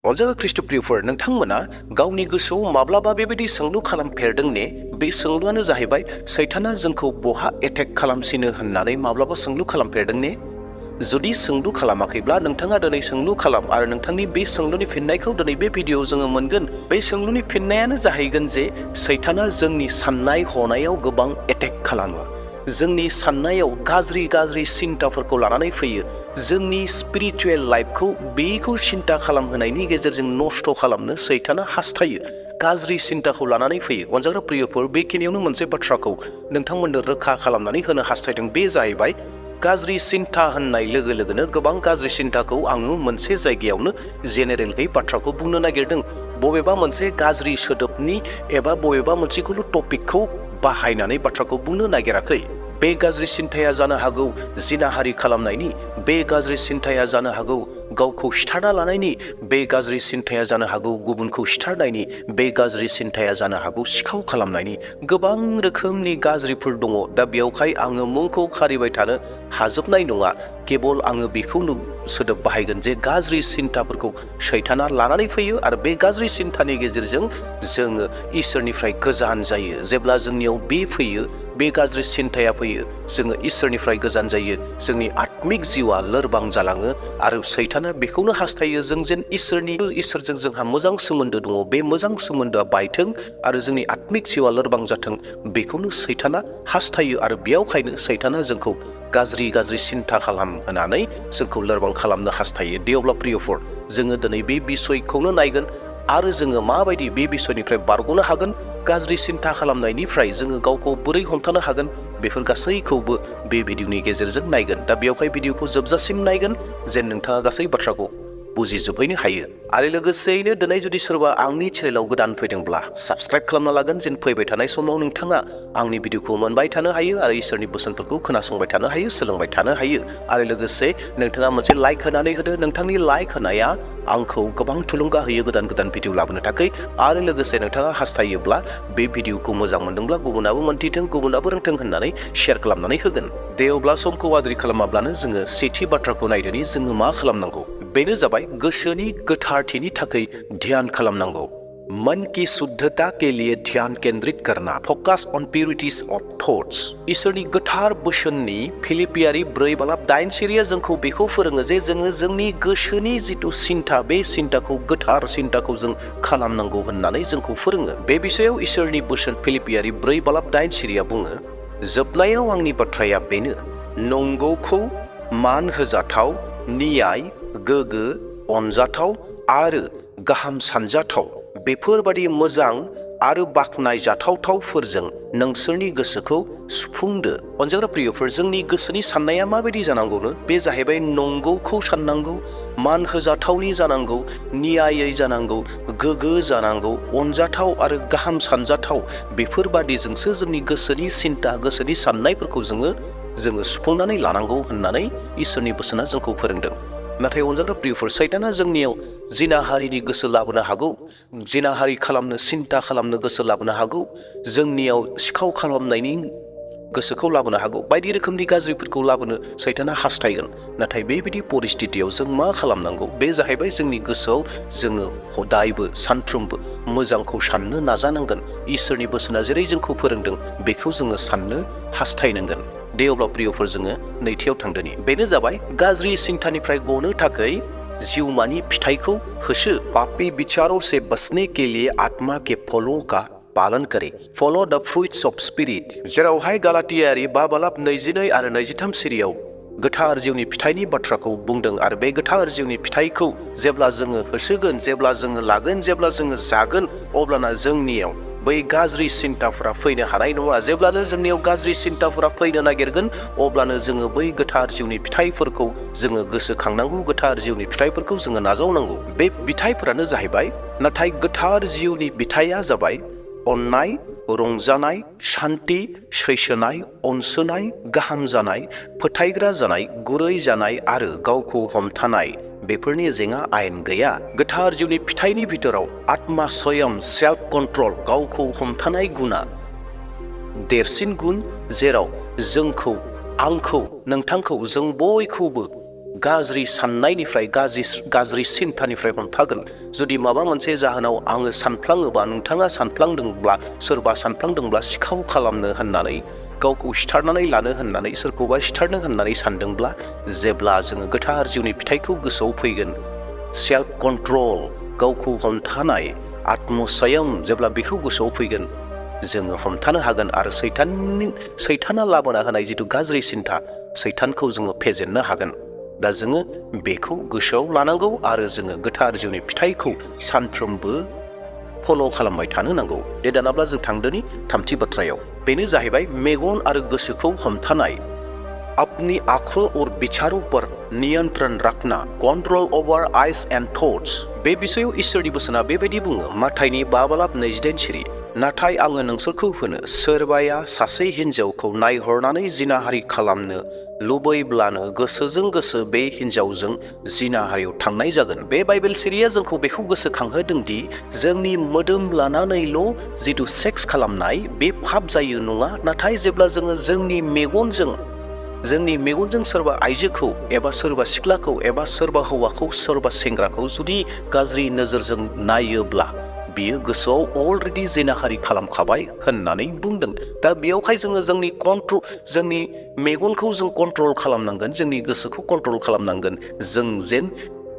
अनजागा ख्रीष्टप्रियफोर नोंथांमोना गावनि गोसोआव माब्लाबा बेबायदि सोंलु खालामफेरदों ने? बे सोंलुआनो जाहैबाय सैताना जोंखौ बहा एटेक खालामसिनो होननानै माब्लाबा सोंलु खालामफेरदों ने? जुदि सोंलु खालामाखैब्ला नोंथाङा दिनै सोंलु खालाम आरो नोंथांनि बे सोंलुनि फिननायखौ दिनै बे भिडिअआव जोङो मोनगोन। बे सोंलुनि फिननायानो जाहैगोन जे सैताना जोंनि साननाय हनायाव गोबां एटेक खालामो। जोंनि साननायाव गाज्रि सिन्ताफोरखौ लानानै फैयो। जोंनि स्पिरिचुवेल लाइफखौ बेखौ सिन्ता खालामहोनायनि गेजेरजों नष्ट खालामनो सैताना हास्थायो। गाज्रि सिन्ताखौ लानानै फैयो। अनजाग्रा प्रियफोर, बेखिनियावनो मोनसे बाथ्राखौ नोंथांमोननो रोखा खालामनानै होनो हास्थायदों। बे जाहैबाय गाज्रि सिन्ता होननाय लोगो लोगोनो गोबां गाज्रि सिन्ताखौ आङो मोनसे जायगायावनो जेनेरेलहै बाथ्राखौ बुंनो नागिरदों। बबेबा मोनसे गाज्रि सोदोबनि एबा बबेबा मोनसेखौल' टपिकखौ बाहायनानै बाथ्राखौ बुंनो नागिराखै। बे गाज्रि सिन्ताया जानो हागौ जिनाहारि खालामनायनि, बे गाज्रि सिन्ताया जानो हागौ गावखौ सिथारना लानायनि, बे गाज्रि सिन्ताया जानो हागौ गुबुनखौ सिथारनायनि, बे गाज्रि सिन्ताया जानो हागौ सिखाव खालामनायनि। गोबां रोखोमनि गाज्रिफोर दङ। दा बेयावहाय आङो मुंखौ खारिबाय थानो हाजोबनाय नङा। केबल आङो बेखौनो सोदोब बाहायगोन जे गाज्रि सिन्ताफोरखौ सैताना लानानै फैयो आरो बे गाज्रि सिन्तानि गेजेरजों जोङो इसोरनिफ्राय गोजान जायो। जेब्ला जोंनियाव बे फैयो, बे गाज्रि सिन्ताया फैयो, जोङो इसोरनिफ्राय गोजान जायो। जोंनि आत्मिक जिउआ लोरबां जालाङो आरो सैताना बेखौनो हास्थायो जों जेन इसोरजों जोंहा मोजां सोमोन्दो दङ, बे मोजां सोमोन्दोआ बायथों आरो जोंनि आत्मिक जिउआ लोरबां जाथों, बेखौनो सैताना हास्थायो। आरो बेयावखायनो सैताना जोंखौ गाज्रि सिन्ता खालामहोनानै जोंखौ लोरबां खालामनो हास्थायो। दे अब्ला प्रियफोर, जोङो दिनै बे बिसयखौनो नायगोन आरो जोङो माबायदि बे बिसयनिफ्राय बारग'नो हागोन, गाज्रि सिन्ता खालामनायनिफ्राय जोङो गावखौ बोरै हमथानो हागोन, बेफोर गासैखौबो बे भिडिअनि गेजेरजों नायगोन। दा बेयावहाय भिडिअखौ जोबजासिम नायगोन जेन नोंथाङा गासै बाथ्राखौ बुजिजोबहैनो हायो। आरो लोगोसेयैनो दिनै जुदि सोरबा आंनि चेनेलाव गोदान फैदोंब्ला साबस्क्राइब खालामना लागोन जेन फैबाय थानाय समाव नोंथाङा आंनि भिडिअखौ मोनबाय थानो हायो आरो इसोरनि बोसोनफोरखौ खोनासंबाय थानो हायो, सोलोंबाय थानो हायो। आरो लोगोसे नोंथाङा मोनसे लाइक होनानै होदो। नोंथांनि लाइक होनाया आंखौ गोबां थुलुंगा होयो गोदान भिडिअ लाबोनो थाखाय। आरो लोगोसे नोंथाङा हास्थायोब्ला बे भिडिअखौ मोजां मोनदोंब्ला गुबुनाबो मोनथिथों, गुबुनाबो रोंथों होननानै शेयार खालामनानै होगोन। दे अब्ला समखौ आद्रि खालामाब्लानो जोङो सेथि बाथ्राखौ नायदोनि जोङो मा खालामनांगौ। बेनो जाबाय गोसोनि गोथारथिनि थाखाय ध्यान खालामनांगौ। मन की शुद्धता के लिए ध्यान केंद्रित करना, फोकस ऑन प्यूरिटीज ऑफ थॉट्स। इसोरनि गोथार बोसोननि फिलिपियारि 4:8 सिरिया जोंखौ बेखौ फोरोङो जे जोङो जोंनि गोसोनि जिथु सिन्ता, बे सिन्ताखौ गोथार सिन्ताखौ जों खालामनांगौ होननानै जोंखौ फोरोङो। बे बिषयाव इसोरनि बोसोन फिलिपियारि 4:8 सिरिया बुङो, जोबनायाव आंनि बाथ्राया बेनो, नंगौखौ मान होजाथाव, न्याय, गोगो, अनजाथाव आरो गाहाम सानजाथाव बेफोरबादि मोजां आरो बाख्नाय जाथावथावफोरजों नोंसोरनि गोसोखौ सुफुंदो। अनजाग्रा प्रियफोर, जोंनि गोसोनि साननाया माबायदि जानांगौनो? बे जाहैबाय नंगौखौ साननांगौ, मान होजाथावनि जानांगौ, न्यायै जानांगौ, गोगो जानांगौ, अनजाथाव आरो गाहाम सानजाथाव बेफोरबादिजोंसो जोंनि गोसोनि सिन्ता, गोसोनि साननायफोरखौ जोङो सुफुंनानै लानांगौ होननानै इसोरनि बोसोना जोंखौ फोरोंदों। नाथाय अनजाग्रा प्रियफोर, सैताना जोंनियाव जिनाहारिनि गोसो लाबोनो हागौ, जिनाहारि खालामनो, सिन्ता खालामनो गोसो लाबोनो हागौ, जोंनियाव सिखाव खालामनायनि गोसोखौ लाबोनो हागौ, बायदि रोखोमनि गाज्रिफोरखौ लाबोनो सैताना हास्थायगोन। नाथाय बेबायदि परिस्थितियाव जों मा खालामनांगौ? बे जाहैबाय जोंनि गोसोआव जोङो हदायबो सानफ्रोमबो मोजांखौ साननो नाजानांगोन। इसोरनि बोसोना जेरै जोंखौ फोरोंदों बेखौ जोङो साननो हास्थायनांगोन। दे अब्ला प्रियफोर, जोङो नैथियाव थांदोनि। बेनो जाबाय गाज्रि सिन्तानिफ्राय गनो थाखाय जिउमानि फिथाइखौ होसो। पापी विचारों से बचने के लिए आत्मा के फलों का पालन करे। फॉलो द फ्रुइट्स ऑफ स्पिरिट। जेरावहाय गालातियारि 5:22 आरो 23 सिरियाव गोथार जिउनि फिथाइनि बाथ्राखौ बुंदों। आरो बे गोथार जिउनि फिथाइखौ जेब्ला जोङो होसोगोन, जेब्ला जोङो लागोन, जेब्ला जोङो जागोन, अब्लाना जोंनियाव बै गाज्रि सिन्ताफोरा फैनो हानाय नङा। जेब्लानो जोंनियाव गाज्रि सिन्ताफोरा फैनो नागिरगोन, अब्लानो जोङो बै गोथार जिउनि फिथाइफोरखौ जोङो गोसोखांनांगौ, गोथार जिउनि फिथाइफोरखौ जोङो नाजावनांगौ। बे बिथाइफोरानो जाहैबाय, नाथाय गोथार जिउनि बिथाइया जाबाय अननाय, रंजानाय, शान्ति, सैसोनाय, अनसोनाय, गाहाम जानाय, फोथायग्रा जानाय, गुरै जानाय आरो गावखौ हमथानाय। बेफोरनि जेंना आयेन गैया। गोथार जिउनि फिथाइनि बिथोराव आत्मा स्वयं, सेल्फ कन्ट्रल, गावखौ हमथानाय गुना देरसिन गुन, जेराव जोंखौ, आंखौ, नोंथांखौ, जों बयखौबो गाज्रि साननायनिफ्राय गाज्रि सिन्थानिफ्राय हमथागोन। जुदि माबा मोनसे जाहोनाव आङो सानफ्लाङोबा, नोंथाङा सानफ्लांदोंब्ला, सोरबा सानफ्लांदोंब्ला सिखाव खालामनो होननानै, गावखौ सिथारनानै लानो होननानै, सोरखौबा सिथारनो होननानै सानदोंब्ला, जेब्ला जोङो गोथार जिउनि फिथाइखौ गोसोआव फैगोन, सेल्फ कन्ट्रल, गावखौ हमथानाय, आत्मसंयम, जेब्ला बेखौ गोसोआव फैगोन, जोङो हमथानो हागोन आरो सैताना लाबोना होनाय जिथु गाज्रि सिन्था, सैतानखौ जोङो फेजेननो हागोन। दा जोङो बेखौ गोसोआव लानांगौ आरो जोङो गोथार जिउनि फिथाइखौ सानफ्रोमबो फल' खालामबाय थानो नांगौ। दे दानाब्ला जों थांदोनि थामथि बाथ्रायाव। बेनो जाहैबाय मेगन आरो गोसोखौ हमथानाय। अपनी आंखों और विचारों पर नियंत्रण रखना, control over eyes and thoughts. बे बिषयाव इसोरनि बोसोना बेबायदि बुङो, माथाइनि 5:28। नाथाय आङो नोंसोरखौ होनो, सोरबाया सासे हिन्जावखौ नायहरनानै जिनाहारि खालामनो लुबैब्लानो गोसोजों गोसो बे हिन्जावजों जिनाहारियाव थांनाय जागोन। बे बाइबेल सिरिया जोंखौ बेखौ गोसोखांहोदों दि जोंनि मोदोम लानानैल' जिथु सेक्स खालामनाय बे पाप जायो नङा, नाथाय जेब्ला जोङो जोंनि मेगनजों सोरबा आइजोखौ एबा सोरबा सिख्लाखौ एबा सोरबा हौवाखौ, सोरबा सेंग्राखौ जुदि गाज्रि नोजोरजों नायोब्ला, बियो गोसोआव अलरेडि जिनाहारि खालामखाबाय होननानै बुंदों। दा बेयावहाय जोङो जोंनि मेगनखौ जों कन्ट्रल खालामनांगोन, जोंनि गोसोखौ कन्ट्रल खालामनांगोन, जों जेन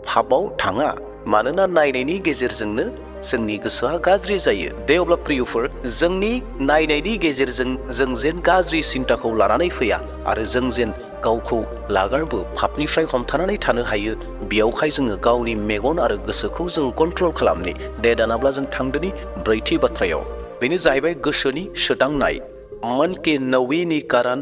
पापआव थाङा। मानोना नायनायनि गेजेरजोंनो जोंनि गोसोआ गाज्रि जायो। दे अब्ला प्रियफोर, जोंनि नायनायनि गेजेरजों जों जेन गाज्रि सिन्ताखौ लानानै फैया आरो जों जेन गावखौ लागारबो पापनिफ्राय हमथानानै थानो हायो, बेयावहाय जोङो गावनि मेगन आरो गोसोखौ जों कन्ट्रल खालामनि। दे दानाब्ला जों थांदोनि ब्रैथि बाथ्रायाव। बेनो जाहैबाय गोसोनि सोदांनाय। मन के नवीनीकरण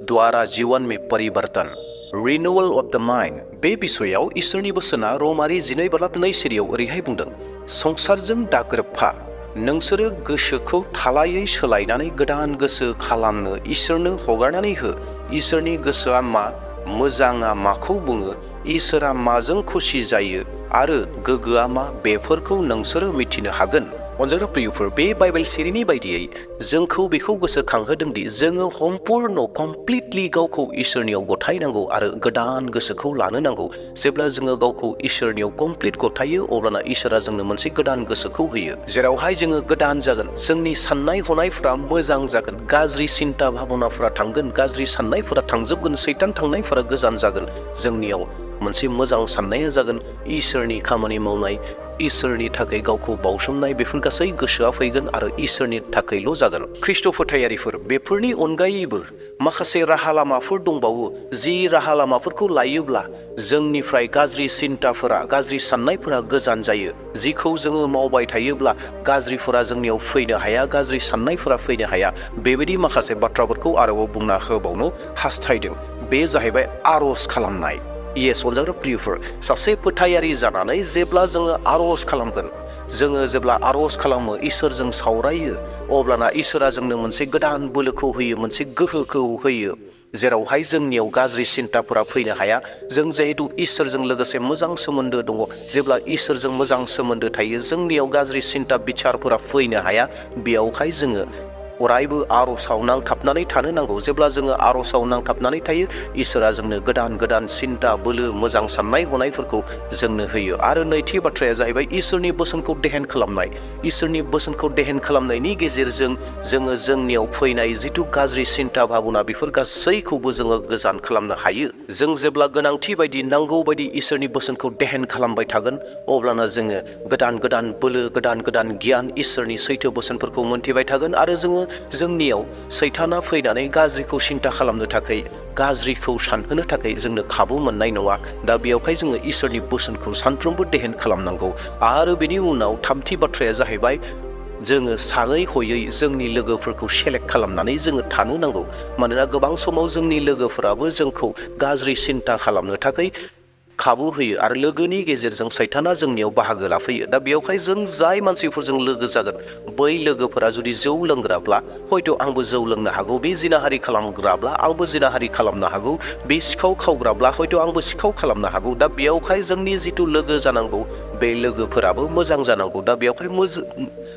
द्वारा जीवन में परिवर्तन, रिन्यूअल ऑफ द माइंड। बे बिषयाव इसोरनि बोसोना रमारि 12:2 ओरैहाय बुंदों, संसारजों दागोरोबफा, नोंसोरो गोसोखौ थालायै सोलायनानै गोदान गोसो खालामनो इसोरनो हगारनानै हो। इसोरनि गोसोआ मा, मोजाङा माखौ बुङो, इसोरा माजों खुसि जायो आरो गोग्गोआ मा, बेफोरखौ नोंसोरो मिथिनो हागोन। अनजाग्रा प्रियफोर, बे बाइबेल सिरिनि बायदियै जोंखौ बेखौ गोसोखांहोदों दि जोङो कमप्लिटलि गावखौ इसोरनियाव गथायनांगौ आरो गोदान गोसोखौ लानो नांगौ। जेब्ला जोङो गावखौ इसोरनियाव कमप्लिट गथायो, अब्लाना इसोरा जोंनो मोनसे गोदान गोसोखौ होयो, जेरावहाय जोङो गोदान जागोन, जोंनि साननाय हनायफ्रा मोजां जागोन, गाज्रि सिन्ता भाबनाफ्रा थांगोन, गाज्रि साननायफोरा थांजोबगोन, सैतान थांनायफोरा गोजान जागोन। जोंनियाव मोनसे मोजां साननाया जागोन, इसोरनि खामानि मावनाय, इसोरनि थाखाय गावखौ बावसोमनाय, बेफोर गासै गोसोआ फैगोन आरो इसोरनि थाखायल' जागोन। ख्रिस्ट' फोथायारिफोर, बेफोरनि अनगायैबो माखासे राहा लामाफोर दंबावो, जि राहा लामाफोरखौ लायोब्ला जोंनिफ्राय गाज्रि सिन्ताफोरा, गाज्रि साननायफोरा गोजान जायो। जिखौ जोङो मावबाय थायोब्ला गाज्रिफोरा जोंनियाव फैनो हाया, गाज्रि साननायफोरा फैनो हाया। बेबायदि माखासे बाथ्राफोरखौ आरोबाव बुंना होबावनो हास्थायदों। बे जाहैबाय आर'ज खालामनाय। येस अनजाग्रा प्रियफोर, सासे फोथायारि जानानै जेब्ला जोङो आर'ज खालामगोन, जोङो जेब्ला आर'ज खालामो, इसोरजों सावरायो, अब्लाना इसोरा जोंनो मोनसे गोदान बोलोखौ होयो, मोनसे गोहोखौ होयो, जेरावहाय जोंनियाव गाज्रि सिन्ताफोरा फैनो हाया। जों जिहेतु इसोरजों लोगोसे मोजां सोमोन्दो दङ, जेब्ला इसोरजों मोजां सोमोन्दो थायो, जोंनियाव गाज्रि सिन्ता बिचारफोरा फैनो हाया। बेयावहाय जोङो अरायबो आर'जआव नांथाबनानै थानो नांगौ। जेब्ला जोङो आर'जआव नांथाबनानै थायो, इसोरा जोंनो गोदान गोदान सिन्ता, बोलो, मोजां साननाय हनायफोरखौ जोंनो होयो। आरो नैथि बाथ्राया जाहैबाय इसोरनि बोसोनखौ देहेन खालामनाय। इसोरनि बोसोनखौ देहेन खालामनायनि गेजेरजों जोङो जोंनियाव फैनाय जिथु गाज्रि सिन्ता भाबना, बेफोर गासैखौबो जोङो गोजान खालामनो हायो। जों जेब्ला गोनांथि बायदि, नांगौ बायदि इसोरनि बोसोनखौ देहेन खालामबाय थागोन, अब्लाना जोङो गोदान गोदान बोलो, गोदान गोदान गियान, इसोरनि सैथो बोसोनफोरखौ मोनथिबाय थागोन आरो जोंनियाव सैताना फैनानै गाज्रिखौ सिन्ता खालामनो थाखाय, गाज्रिखौ सानहोनो थाखाय जोंनो खाबु मोननाय नङा। दा बेयावहाय जोङो इसोरनि बोसोनखौ सानफ्रोमबो देहेन खालामनांगौ। आरो बेनि उनाव थामथि बाथ्राया जाहैबाय, जोङो सानै हयै जोंनि लोगोफोरखौ सेलेक्ट खालामनानै जोङो थानो नांगौ। मानोना गोबां समाव जोंनि लोगोफोराबो जोंखौ गाज्रि सिन्ता खालामनो थाखाय खाबु होयो आरो लोगोनि गेजेरजों सैताना जोंनियाव बाहागो लाफैयो। दा बेयावहाय जों जाय मानसिफोरजों लोगो जागोन, बै लोगोफोरा जुदि जौ लोंग्राब्ला हयथ' आंबो जौ लोंनो हागौ, बे जिनाहारि खालामग्राब्ला आंबो जिनाहारि खालामनो हागौ, बे सिखाव खावग्राब्ला हयथ' आंबो सिखाव खालामनो हागौ। दा बेयावहाय जोंनि जिथु लोगो जानांगौ, बे लोगोफोराबो मोजां जानांगौ। दा बेयावहाय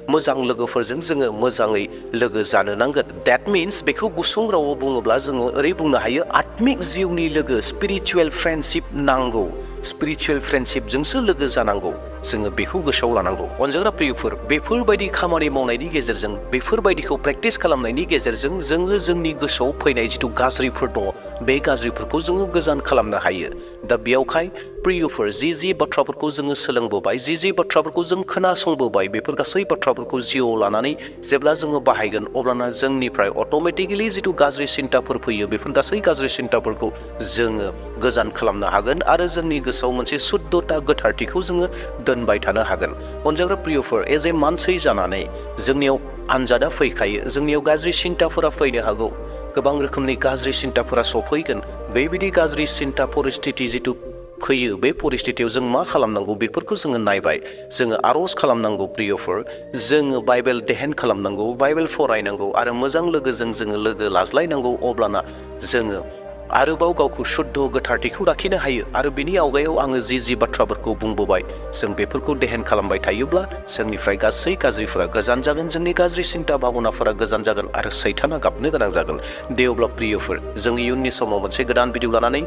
मोजां लोगोफोरजों जोङो मोजाङै लोगो जानो नांगोन। That means बेखौ गुसुं रावाव बुङोब्ला जोङो ओरै बुंनो हायो आत्मिक जिउनि लोगो स्पिरिचुवेल फ्रेन्डशिप नांगौ। स्पिरिचुवेल फ्रेन्डशिपजोंसो लोगो जानांगौ। जोङो बेखौ गोसोआव लानांगौ। अनजाग्रा प्रियफोर, बेफोरबायदि खामानि मावनायनि गेजेरजों, बेफोरबायदिखौ प्रेक्टिस खालामनायनि गेजेरजों जोङो जोंनि गोसोआव फैनाय जिथु गाज्रिफोर दङ, बे गाज्रिफोरखौ जोङो गोजान खालामनो हायो। दा बेयावहाय प्रियफोर, जि बाथ्राफोरखौ जोङो सोलोंबोबाय, जि बाथ्राफोरखौ जों खोनासंबोबाय, बेफोर गासै बाथ्राफोरखौ जिउआव लानानै जेब्ला जोङो बाहायगोन, अब्लाना जोंनिफ्राय अट'मेटिकेलि जिथु गाज्रि सिन्ताफोर फैयो, बेफोर गासै गाज्रि सिन्ताफोरखौ जोङो गोजान खालामनो हागोन आरो जोंनि गोसोआव मोनसे शुद्धता, गोथारथिखौ जोङो दोनबाय थानो हागोन। अनजाग्रा प्रियफोर, एज ए मानसि जानानै जोंनियाव आनजादा फैखायो, जोंनियाव गाज्रि सिन्ताफोरा फैनो हागौ, गोबां रोखोमनि गाज्रि सिन्ताफोरा सफैगोन। बेबायदि गाज्रि सिन्ता परिस्थिति जिथु फैयो, बे परिस्थितियाव जों मा खालामनांगौ बेफोरखौ जोङो नायबाय। जोङो आर'ज खालामनांगौ प्रियफोर, जोङो बाइबेल ध्यान खालामनांगौ, बाइबेल फरायनांगौ आरो मोजां लोगोजों जोङो लोगो लाज्लायनांगौ। अब्लाना जोङो आरोबाव गावखौ शुद्ध गोथारथिखौ लाखिनो हायो। आरो बिनि आवगायाव आङो जि बाथ्राफोरखौ बुंबोबाय, जों बेफोरखौ ध्यान खालामबाय थायोब्ला जोंनिफ्राय गासै गाज्रिफोरा गोजान जागोन, जोंनि गाज्रि सिन्ता भाबनाफोरा गोजान जागोन आरो सैताना गाबनो गोनां जागोन। दे अब्ला प्रियफोर, जों इयुननि समाव मोनसे गोदान भिडिअ लानानै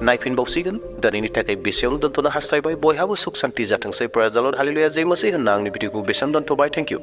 नायफिनबावसिगोन। दिनैनि थाखाय बेसेयावनो दोनथ'नो हास्थायबाय। बयहाबो सुख सान्ति जाथोंसै। प्रेज द लर्ड, हालेलुया, जय मसीह होनना आंनि भिडिअखौ बेसेयावनो दोनथ'बाय। Thank you.